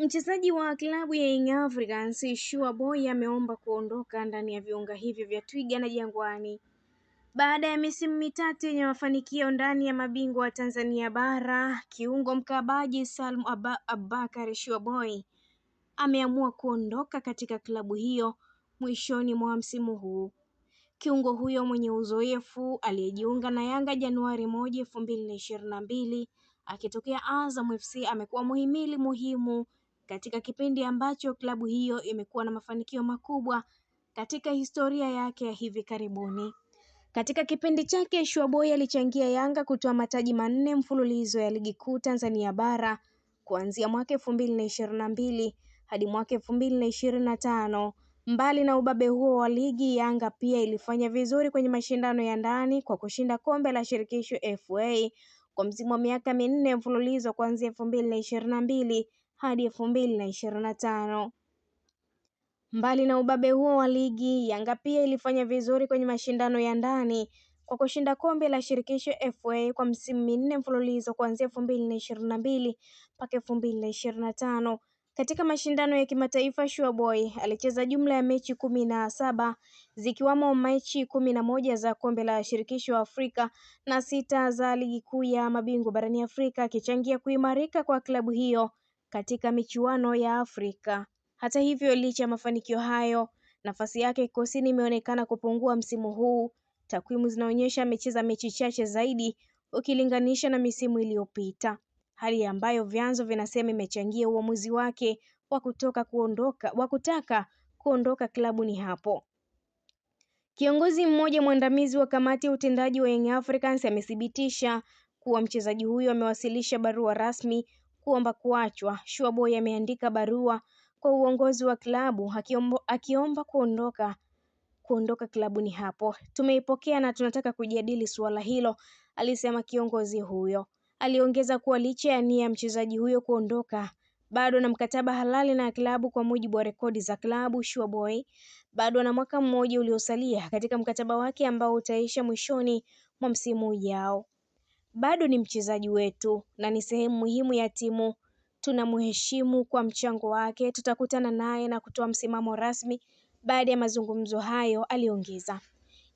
Mchezaji wa klabu ya Young Africans Shua Boy ameomba kuondoka ndani ya viunga hivyo vya Twiga na Jangwani baada ya misimu mitatu yenye mafanikio ndani ya mabingwa wa Tanzania bara. Kiungo mkabaji Salum Abubakar Shua Boy ameamua kuondoka katika klabu hiyo mwishoni mwa msimu huu. Kiungo huyo mwenye uzoefu aliyejiunga na Yanga Januari 1, 2022 akitokea Azam FC amekuwa muhimili muhimu katika kipindi ambacho klabu hiyo imekuwa na mafanikio makubwa katika historia yake ya hivi karibuni. Katika kipindi chake, Shua Boy alichangia Yanga kutoa mataji 4 mfululizo ya ligi kuu Tanzania bara kuanzia mwaka 2022 hadi mwaka 2025. Mbali na ubabe huo wa ligi, Yanga pia ilifanya vizuri kwenye mashindano ya ndani kwa kushinda kombe la shirikisho FA kwa msimu wa miaka 4 mfululizo kuanzia 2022 hadi 2025. Mbali na ubabe huo wa ligi, Yanga pia ilifanya vizuri kwenye mashindano ya ndani kwa kushinda kombe la shirikisho FA kwa msimu 4 mfululizo kuanzia 2022 mpaka 2025. Katika mashindano ya kimataifa, Shua Boy alicheza jumla ya mechi 17 zikiwamo mechi 11 za kombe la shirikisho Afrika na 6 za ligi kuu ya mabingwa barani Afrika, akichangia kuimarika kwa klabu hiyo katika michuano ya Afrika. Hata hivyo, licha ya mafanikio hayo, nafasi yake kikosini imeonekana kupungua msimu huu. Takwimu zinaonyesha amecheza mechi chache zaidi ukilinganisha na misimu iliyopita, hali ambayo vyanzo vinasema imechangia uamuzi wake wa kutaka kuondoka klabuni hapo. Kiongozi mmoja mwandamizi wa kamati ya utendaji wa Young Africans amethibitisha kuwa mchezaji huyo amewasilisha barua rasmi kuomba kuachwa. Shua Boy ameandika barua kwa uongozi wa klabu akiomba kuondoka klabuni hapo. Tumeipokea na tunataka kujadili suala hilo, alisema kiongozi huyo. Aliongeza kuwa licha ya nia ya mchezaji huyo kuondoka, bado na mkataba halali na klabu. Kwa mujibu wa rekodi za klabu, Shua Boy bado na mwaka mmoja uliosalia katika mkataba wake ambao utaisha mwishoni mwa msimu ujao. Bado ni mchezaji wetu na ni sehemu muhimu ya timu. Tunamheshimu kwa mchango wake. Tutakutana naye na kutoa msimamo rasmi baada ya mazungumzo hayo, aliongeza.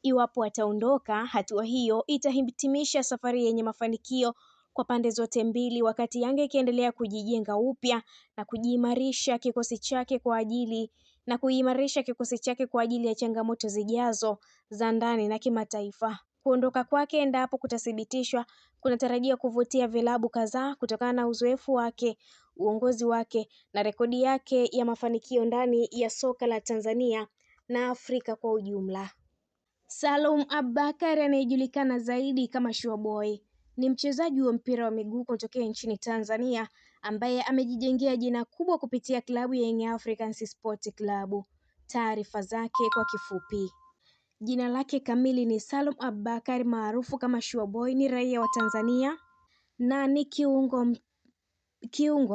Iwapo ataondoka, hatua hiyo itahitimisha safari yenye mafanikio kwa pande zote mbili, wakati Yanga ikiendelea kujijenga upya na kuimarisha kikosi chake kwa ajili ya changamoto zijazo za ndani na kimataifa. Kuondoka kwake, endapo kutathibitishwa, kunatarajia kuvutia vilabu kadhaa kutokana na uzoefu wake, uongozi wake na rekodi yake ya mafanikio ndani ya soka la Tanzania na Afrika kwa ujumla. Salum Abubakar anayejulikana zaidi kama Shua Boy ni mchezaji wa mpira wa miguu kutokea nchini Tanzania ambaye amejijengea jina kubwa kupitia klabu ya Young Africans Sport Club. Taarifa zake kwa kifupi. Jina lake kamili ni Salum Abubakar maarufu kama Shua Boy. Ni raia wa Tanzania na ni kiungo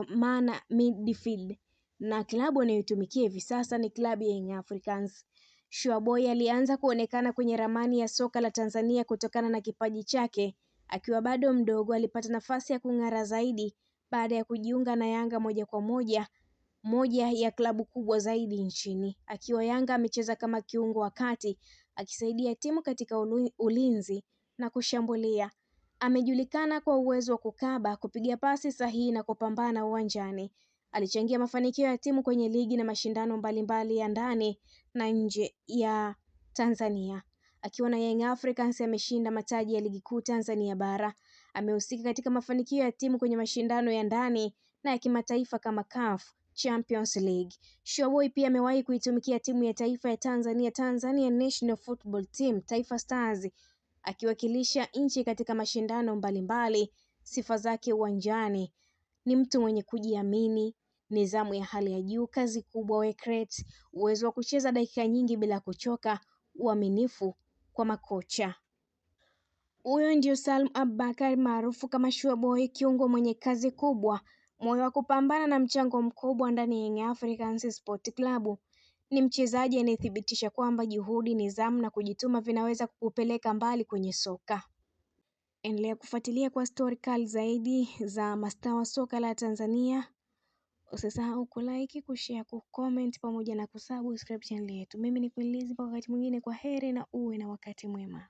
maana midfield, na klabu anayotumikia hivi sasa ni klabu ya Young Africans. Shua Boy alianza kuonekana kwenye ramani ya soka la Tanzania kutokana na kipaji chake. Akiwa bado mdogo, alipata nafasi ya kung'ara zaidi baada ya kujiunga na Yanga moja ya klabu kubwa zaidi nchini. Akiwa Yanga amecheza kama kiungo wa kati, akisaidia timu katika ulinzi na kushambulia. Amejulikana kwa uwezo wa kukaba, kupiga pasi sahihi na kupambana uwanjani. Alichangia mafanikio ya timu kwenye ligi na mashindano mbalimbali ya ndani na nje ya Tanzania. Akiwa na Young Africans ameshinda mataji ya ligi kuu Tanzania bara. Amehusika katika mafanikio ya timu kwenye mashindano ya ndani na ya kimataifa kama CAF Champions League. Shua Boy pia amewahi kuitumikia timu ya taifa ya Tanzania, Tanzania National Football Team, Taifa Stars, akiwakilisha nchi katika mashindano mbalimbali. Sifa zake uwanjani: ni mtu mwenye kujiamini, nidhamu ya hali ya juu, kazi kubwa, work rate, uwezo wa kucheza dakika nyingi bila kuchoka, uaminifu kwa makocha. Huyo ndio Salum Abubakar maarufu kama Shua Boy, kiungo mwenye kazi kubwa, moyo wa kupambana na mchango mkubwa ndani ya Young Africans Sport Club. Ni mchezaji anayethibitisha kwamba juhudi, nidhamu na kujituma vinaweza kukupeleka mbali kwenye soka. Endelea kufuatilia kwa story kali zaidi za mastaa wa soka la Tanzania Usisahau kulike, kushare, kucomment pamoja na kusubscribe channel yetu. Mimi ni Queen Lizzy, kwa wakati mwingine, kwa heri na uwe na wakati mwema.